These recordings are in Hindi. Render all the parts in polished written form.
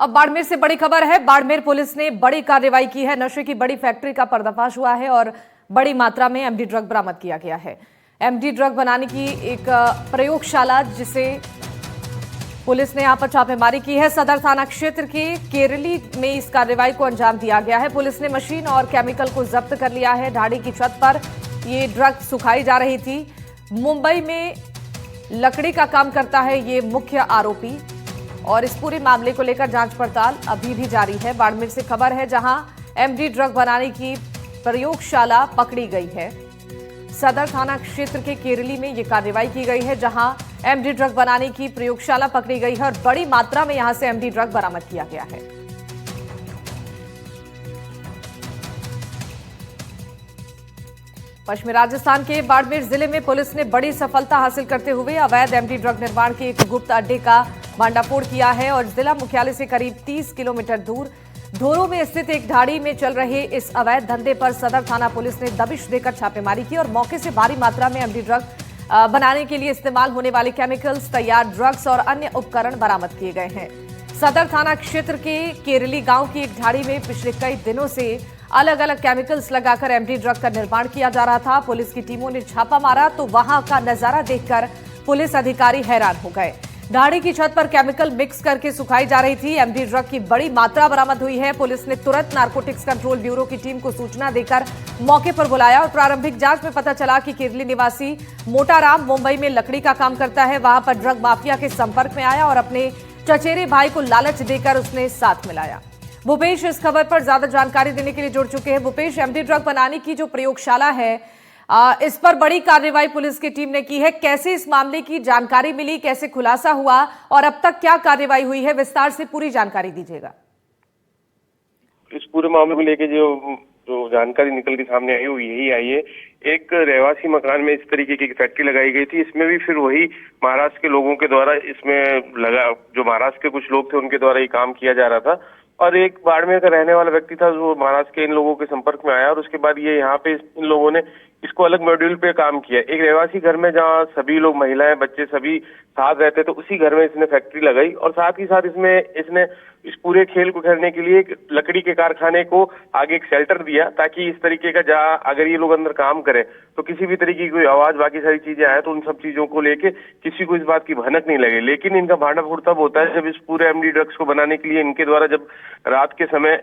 अब बाड़मेर से बड़ी खबर है। बाड़मेर पुलिस ने बड़ी कार्रवाई की है। नशे की बड़ी फैक्ट्री का पर्दाफाश हुआ है और बड़ी मात्रा में एमडी ड्रग बरामद किया गया है। एमडी ड्रग बनाने की एक प्रयोगशाला जिसे पुलिस ने यहां पर छापेमारी की है। सदर थाना क्षेत्र के केरली में इस कार्रवाई को अंजाम दिया गया है। पुलिस ने मशीन और केमिकल को जब्त कर लिया है। ढाड़ी की छत पर ये ड्रग सुखाई जा रही थी। मुंबई में लकड़ी का काम करता है ये मुख्य आरोपी और इस पूरे मामले को लेकर जांच पड़ताल अभी भी जारी है। बाड़मेर से खबर है जहां एमडी ड्रग बनाने की प्रयोगशाला पकड़ी गई है। सदर थाना क्षेत्र के केरली में यह कार्रवाई की गई है जहां एमडी ड्रग बनाने की प्रयोगशाला पकड़ी गई है और बड़ी मात्रा में यहां से एमडी ड्रग बरामद किया गया है। पश्चिमी राजस्थान के बाड़मेर जिले में पुलिस ने बड़ी सफलता हासिल करते हुए अवैध एमडी ड्रग निर्माण के एक गुप्त अड्डे का भांडाफोड़ किया है और जिला मुख्यालय से करीब 30 किलोमीटर दूर धोरो में स्थित एक ढाड़ी में चल रहे इस अवैध धंधे पर सदर थाना पुलिस ने दबिश देकर छापेमारी की और मौके से भारी मात्रा में एमडी ड्रग बनाने के लिए इस्तेमाल होने वाले केमिकल्स, तैयार ड्रग्स और अन्य उपकरण बरामद किए गए हैं। सदर थाना क्षेत्र के केरली गांव की एक ढाड़ी में पिछले कई दिनों से अलग अलग केमिकल्स लगाकर एमडी ड्रग का निर्माण किया जा रहा था। पुलिस की टीमों ने छापा मारा तो वहां का नजारा देखकर पुलिस अधिकारी हैरान हो गए। ढाड़ी की छत पर केमिकल मिक्स करके सुखाई जा रही थी। एमडी ड्रग की बड़ी मात्रा बरामद हुई है। पुलिस ने तुरंत नारकोटिक्स कंट्रोल ब्यूरो की टीम को सूचना देकर मौके पर बुलाया और प्रारंभिक जांच में पता चला कि केरली निवासी मोटाराम मुंबई में लकड़ी का काम करता है। वहां पर ड्रग माफिया के संपर्क में आया और अपने चचेरे भाई को लालच देकर उसने साथ मिलाया। भूपेश इस खबर पर ज्यादा जानकारी देने के लिए जुड़ चुके हैं। भूपेश, एमडी ड्रग बनाने की जो प्रयोगशाला है इस पर बड़ी कार्रवाई पुलिस की टीम ने की है। कैसे इस मामले की जानकारी मिली, कैसे खुलासा हुआ और अब तक क्या कार्रवाई हुई है, विस्तार से पूरी जानकारी दीजिएगा। इस पूरे मामले को लेकर जो जानकारी निकल के सामने आई वो यही आई है। एक रहवासी मकान में इस तरीके की फैक्ट्री लगाई गई थी। इसमें भी फिर वही महाराष्ट्र के लोगों के द्वारा इसमें लगा, जो महाराष्ट्र के कुछ लोग थे उनके द्वारा ये काम किया जा रहा था और एक बाड़मेर का रहने वाला व्यक्ति था जो महाराष्ट्र के इन लोगों के संपर्क में आया और उसके बाद ये यहाँ पे इन लोगों ने इसको अलग मॉड्यूल पे काम किया। एक रहवासी घर में जहाँ सभी लोग, महिलाएं, बच्चे सभी साथ रहते थे, उसी घर में इसने फैक्ट्री लगाई और साथ ही साथ इसने इस पूरे खेल को खेलने के लिए एक लकड़ी के कारखाने को आगे एक शेल्टर दिया ताकि इस तरीके का जहाँ अगर ये लोग अंदर काम करें तो किसी भी तरीके की कोई आवाज, बाकी सारी चीजें आए तो उन सब चीजों को लेके किसी को इस बात की भनक नहीं लगे। लेकिन इनका भांडाफोड़ तब होता है जब इस पूरे एमडी ड्रग्स को बनाने के लिए इनके द्वारा जब रात के समय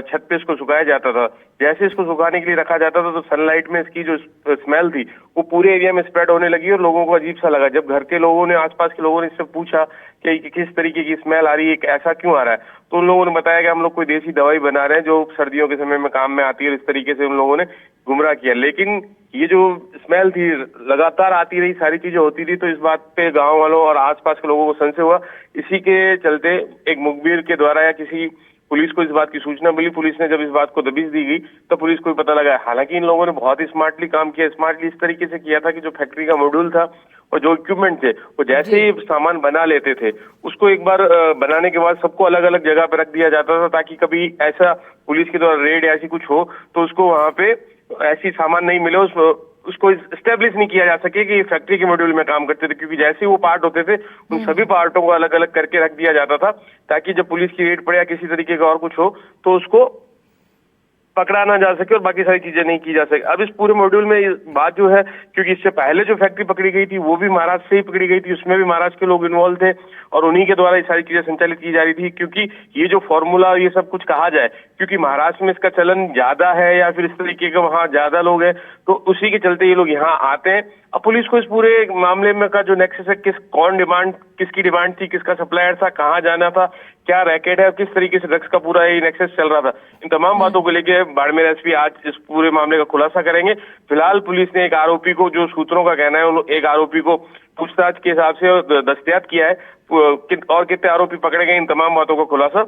छत पे इसको सुखाया जाता था, जैसे इसको सुखाने के लिए रखा जाता था तो सनलाइट में इसकी जो स्मेल थी वो पूरे एरिया में स्प्रेड होने लगी और लोगों को अजीब सा लगा। जब घर के लोगों ने, आसपास के लोगों ने इससे पूछा कि किस तरीके की स्मेल आ रही है, ऐसा क्यों आ रहा है, तो उन लोगों ने बताया कि हम लोग कोई देसी दवाई बना रहे हैं जो सर्दियों के समय में काम में आती है और इस तरीके से उन लोगों ने गुमराह किया। लेकिन ये जो स्मेल थी लगातार आती रही, सारी चीजें होती थी, तो इस बात पे गांव वालों और आसपास के लोगों को संशय हुआ। इसी के चलते एक मुखबिर के द्वारा या किसी पुलिस को इस बात की सूचना मिली। पुलिस ने जब इस बात को दबिश दी गई तो पुलिस को पता लगा। हालांकि इन लोगों ने बहुत ही स्मार्टली काम किया। स्मार्टली इस तरीके से किया था कि जो फैक्ट्री का मॉड्यूल था और जो इक्विपमेंट थे वो जैसे ही सामान बना लेते थे उसको एक बार बनाने के बाद सबको अलग अलग जगह पे रख दिया जाता था ताकि कभी ऐसा पुलिस के द्वारा रेड ऐसी कुछ हो तो उसको वहां पे ऐसी सामान नहीं मिले, उसको स्टेब्लिश नहीं किया जा सके कि फैक्ट्री के मॉड्यूल में काम करते थे, क्योंकि जैसे ही वो पार्ट होते थे उन सभी पार्टों को अलग अलग करके रख दिया जाता था ताकि जब पुलिस की रेड पड़े या किसी तरीके का और कुछ हो तो उसको पकड़ा ना जा सके और बाकी सारी चीजें नहीं की जा सके। अब इस पूरे मॉड्यूल में बात जो है, क्योंकि इससे पहले जो फैक्ट्री पकड़ी गई थी वो भी महाराष्ट्र से ही पकड़ी गई थी, उसमें भी महाराष्ट्र के लोग इन्वॉल्व थे और उन्हीं के द्वारा ये सारी चीजें संचालित की जा रही थी। क्योंकि ये जो फॉर्मूला ये सब कुछ कहा जाए, क्योंकि महाराष्ट्र में इसका चलन ज्यादा है या फिर इस तरीके का वहाँ ज्यादा लोग हैं, तो उसी के चलते ये लोग यहाँ आते हैं। अब पुलिस को इस पूरे मामले में का जो नेक्सस है, किसकी डिमांड थी, किसका सप्लायर था, कहाँ जाना था, क्या रैकेट है, किस तरीके से ड्रग्स का पूरा ये नेक्सस चल रहा था, इन तमाम बातों को लेके बाड़मेर एसपी आज इस पूरे मामले का खुलासा करेंगे। फिलहाल पुलिस ने एक आरोपी को, जो सूत्रों का कहना है, एक आरोपी को पूछताछ के हिसाब से दस्तयाब किया है और कितने आरोपी पकड़े गए, इन तमाम बातों का खुलासा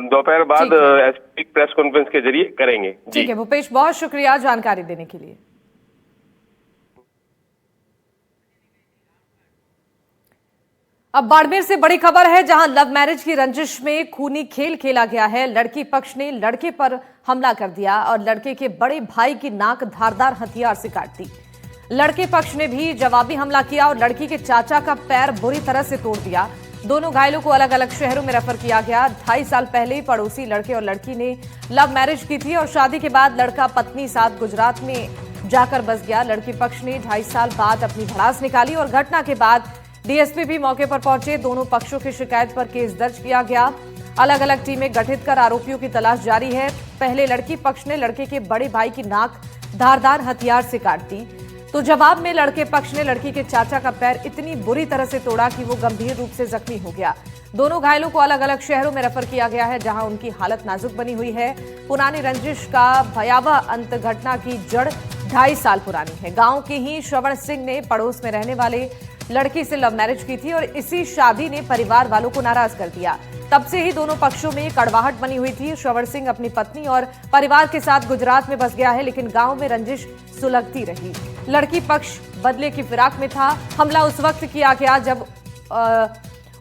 दोपहर बाद एसपी प्रेस कॉन्फ्रेंस के जरिए करेंगे। ठीक है भूपेश, बहुत शुक्रिया जानकारी देने के लिए। अब बाड़मेर से बड़ी खबर है जहां लव मैरिज की रंजिश में खूनी खेल खेला गया है। लड़की पक्ष ने लड़के पर हमला कर दिया और लड़के के बड़े भाई की नाक धारदार हथियार से काट दी। लड़के पक्ष ने भी जवाबी हमला किया और लड़की के चाचा का पैर बुरी तरह से तोड़ दिया। दोनों घायलों को अलग अलग शहरों में रेफर किया गया। 2.5 साल पहले पड़ोसी लड़के और लड़की ने लव मैरिज की थी और शादी के बाद लड़का पत्नी साथ गुजरात में जाकर बस गया। लड़की पक्ष ने 2.5 साल बाद अपनी भड़ास निकाली और घटना के बाद डीएसपी भी मौके पर पहुंचे। दोनों पक्षों की शिकायत पर केस दर्ज किया गया। अलग अलग टीमें गठित कर आरोपियों की तलाश जारी है। पहले लड़की पक्ष ने लड़के के बड़े भाई की नाक धारदार हथियार से काट दी, तो जवाब में लड़के पक्ष ने लड़की के चाचा का पैर इतनी बुरी तरह से तोड़ा कि वो गंभीर रूप से जख्मी हो गया। दोनों घायलों को अलग अलग शहरों में रेफर किया गया है, जहां उनकी हालत नाजुक बनी हुई है। पुरानी रंजिश का भयावह अंत घटना की जड़ 2.5 साल पुरानी है। गांव के ही श्रवण सिंह ने पड़ोस में रहने वाले लड़की से लव मैरिज की थी और इसी शादी ने परिवार वालों को नाराज कर दिया। तब से ही दोनों पक्षों में कड़वाहट बनी हुई थी। श्रवण सिंह अपनी पत्नी और परिवार के साथ गुजरात में बस गया है, लेकिन गांव में रंजिश सुलगती रही। लड़की पक्ष बदले की फिराक में था। हमला उस वक्त किया गया जब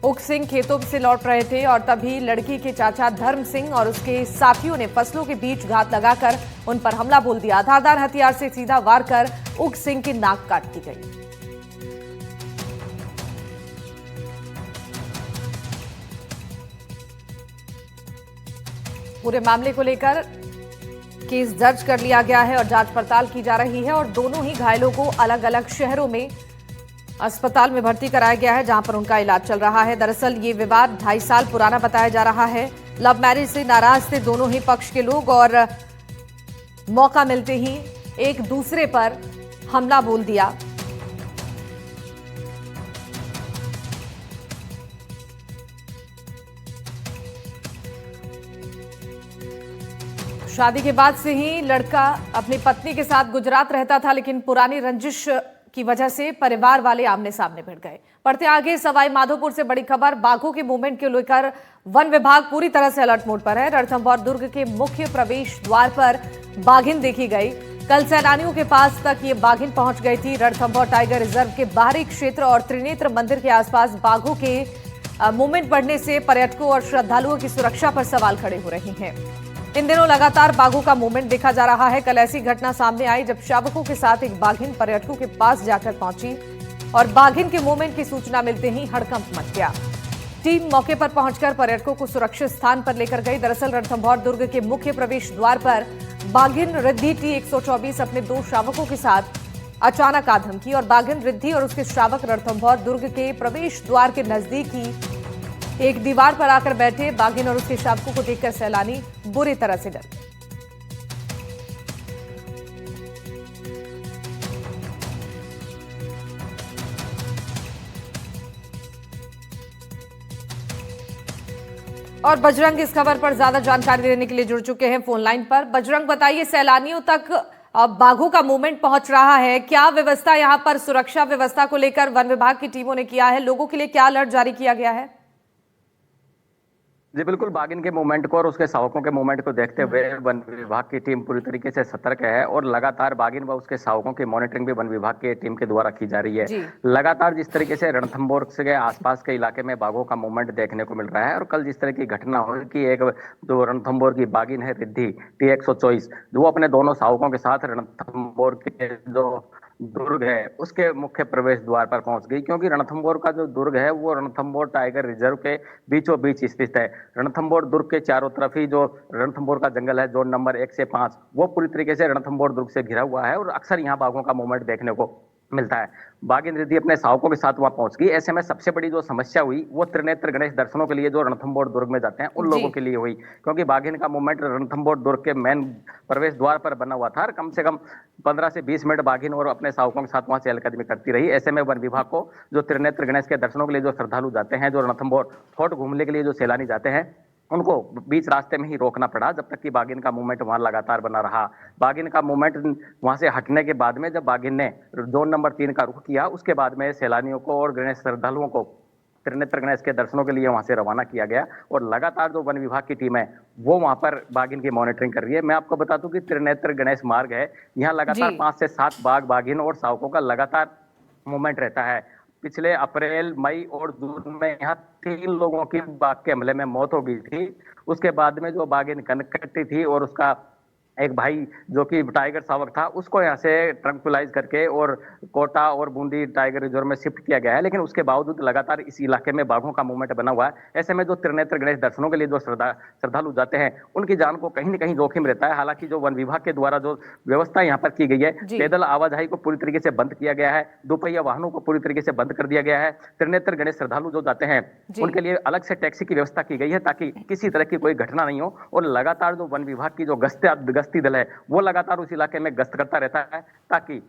उक सिंह खेतों से लौट रहे थे और तभी लड़की के चाचा धर्म सिंह और उसके साथियों ने फसलों के बीच घात लगाकर उन पर हमला बोल दिया। धारदार हथियार से सीधा वार कर उक सिंह की नाक काट दी गई। पूरे मामले को लेकर केस दर्ज कर लिया गया है और जांच पड़ताल की जा रही है और दोनों ही घायलों को अलग अलग शहरों में अस्पताल में भर्ती कराया गया है, जहां पर उनका इलाज चल रहा है। दरअसल ये विवाद 2.5 साल पुराना बताया जा रहा है। लव मैरिज से नाराज थे दोनों ही पक्ष के लोग और मौका मिलते ही एक दूसरे पर हमला बोल दिया। शादी के बाद से ही लड़का अपनी पत्नी के साथ गुजरात रहता था, लेकिन पुरानी रंजिश की वजह से परिवार वाले आमने सामने भिड़ गए। पढ़ते आगे सवाई माधोपुर से बड़ी खबर। बाघों के मूवमेंट को लेकर वन विभाग पूरी तरह से अलर्ट मोड पर है। रणथंभौर दुर्ग के मुख्य प्रवेश द्वार पर बाघिन देखी गई। कल सैलानियों के पास तक ये बाघिन पहुंच गई थी। रणथंभौर टाइगर रिजर्व के बाहरी क्षेत्र और त्रिनेत्र मंदिर के आसपास बाघों के मूवमेंट बढ़ने से पर्यटकों और श्रद्धालुओं की सुरक्षा पर सवाल खड़े हो रहे हैं। इन दिनों लगातार बाघों का मूवमेंट देखा जा रहा है। कल ऐसी घटना सामने आई जब शावकों के साथ एक बाघिन पर्यटकों के पास जाकर पहुंची और बाघिन के मूवमेंट की सूचना मिलते ही हड़कंप मच गया। टीम मौके पर पहुंचकर पर्यटकों को सुरक्षित स्थान पर लेकर गई। दरअसल रणथंभौर दुर्ग के मुख्य प्रवेश द्वार पर बाघिन रिद्धि T124 अपने 2 शावकों के साथ अचानक आ धमकी और बाघिन रिद्धि और उसके शावक रणथंभौर दुर्ग के प्रवेश द्वार के नजदीक ही एक दीवार पर आकर बैठे। बाघिन और उसके शावकों को देखकर सैलानी बुरी तरह से डर गए। और बजरंग इस खबर पर ज्यादा जानकारी देने के लिए जुड़ चुके हैं फोन लाइन पर। बजरंग, बताइए, सैलानियों तक बाघों का मूवमेंट पहुंच रहा है, क्या व्यवस्था यहां पर सुरक्षा व्यवस्था को लेकर वन विभाग की टीमों ने किया है? लोगों के लिए क्या अलर्ट जारी किया गया है? जी बिल्कुल, बाघिन के मूवमेंट को और उसके शावकों के मूवमेंट को देखते हुए वन विभाग की टीम पूरी तरीके से सतर्क है और लगातार बाघिन व उसके शावकों की मॉनिटरिंग भी वन विभाग की टीम के द्वारा की जा रही है। लगातार जिस तरीके से रणथंभौर के आसपास के इलाके में बाघों का मूवमेंट देखने को मिल रहा है और कल जिस तरह की घटना हुई कि एक जो रणथंभौर की बाघिन है रिद्धि T124, वो अपने दोनों शावकों के साथ रणथंभौर के जो दुर्ग है उसके मुख्य प्रवेश द्वार पर पहुंच गई, क्योंकि रणथंभौर का जो दुर्ग है वो रणथंभौर टाइगर रिजर्व के बीचों बीच स्थित है। रणथंभौर दुर्ग के चारों तरफ ही जो रणथंभौर का जंगल है जोन नंबर 1 से 5 वो पूरी तरीके से रणथंभौर दुर्ग से घिरा हुआ है और अक्सर यहाँ बाघों का मूवमेंट देखने को मिलता है। बाघिन रिद्धि अपने शावकों के साथ वहां पहुंच गई। ऐसे में सबसे बड़ी जो समस्या हुई वो त्रिनेत्र गणेश दर्शनों के लिए जो रणथंभौर दुर्ग में जाते हैं उन लोगों के लिए हुई, क्योंकि बाघिन का मूवमेंट रणथंभौर दुर्ग के मेन प्रवेश द्वार पर बना हुआ था और कम से कम 15 से 20 मिनट बाघिन और अपने शावकों के साथ वहां चहलकदमी करती रही। ऐसे में वन विभाग को जो त्रिनेत्र गणेश के दर्शनों के लिए जो श्रद्धालु जाते हैं, जो रणथंभौर फोर्ट घूमने के लिए जो सैलानी जाते हैं, उनको बीच रास्ते में ही रोकना पड़ा जब तक कि बाघिन का मूवमेंट वहां लगातार बना रहा। बाघिन का मूवमेंट वहां से हटने के बाद में जब बाघिन ने जोन नंबर 3 का रुख किया, उसके बाद में सैलानियों को और गणेश श्रद्धालुओं को त्रिनेत्र गणेश के दर्शनों के लिए वहां से रवाना किया गया और लगातार जो वन विभाग की टीम है वो वहां पर बाघिन की मॉनिटरिंग कर रही है। मैं आपको बता दूं कि त्रिनेत्र गणेश मार्ग है, यहाँ लगातार 5 से 7 बाघ, बाघिन और शावकों का लगातार मूवमेंट रहता है। पिछले अप्रैल, मई और जून में यहाँ 3 लोगों की बाघ के हमले में मौत हो गई थी। उसके बाद में जो बाघिन कनकटी थी और उसका एक भाई जो कि टाइगर शावक था उसको यहाँ से ट्रंकुलाइज करके और कोटा और बूंदी टाइगर रिजर्व में शिफ्ट किया गया है, लेकिन उसके बावजूद लगातार इस इलाके में बाघों का मूवमेंट बना हुआ है। ऐसे में जो त्रिनेत्र गणेश दर्शनों के लिए जो श्रद्धालु जाते हैं उनकी जान को कहीं न कहीं जोखिम रहता है। हालांकि जो वन विभाग के द्वारा जो व्यवस्था यहाँ पर की गई है, पैदल आवाजाही को पूरी तरीके से बंद किया गया है, दोपहिया वाहनों को पूरी तरीके से बंद कर दिया गया है। त्रिनेत्र गणेश श्रद्धालु जो जाते हैं उनके लिए अलग से टैक्सी की व्यवस्था की गई है ताकि किसी तरह की कोई घटना नहीं हो। और लगातार जो वन विभाग की जो गश्ती दल है वो लगातार उस इलाके में गश्त करता रहता है ताकि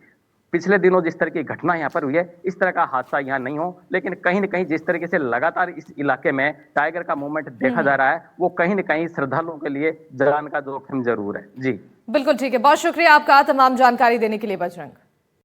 पिछले दिनों जिस तरह की घटना यहाँ पर हुई है इस तरह का हादसा यहाँ नहीं हो। लेकिन कहीं न कहीं जिस तरीके से लगातार इस इलाके में टाइगर का मूवमेंट देखा जा रहा है वो कहीं न कहीं श्रद्धालुओं के लिए जान का जोखिम जरूर है। जी बिल्कुल ठीक है, बहुत शुक्रिया आपका तमाम जानकारी देने के लिए बजरंग।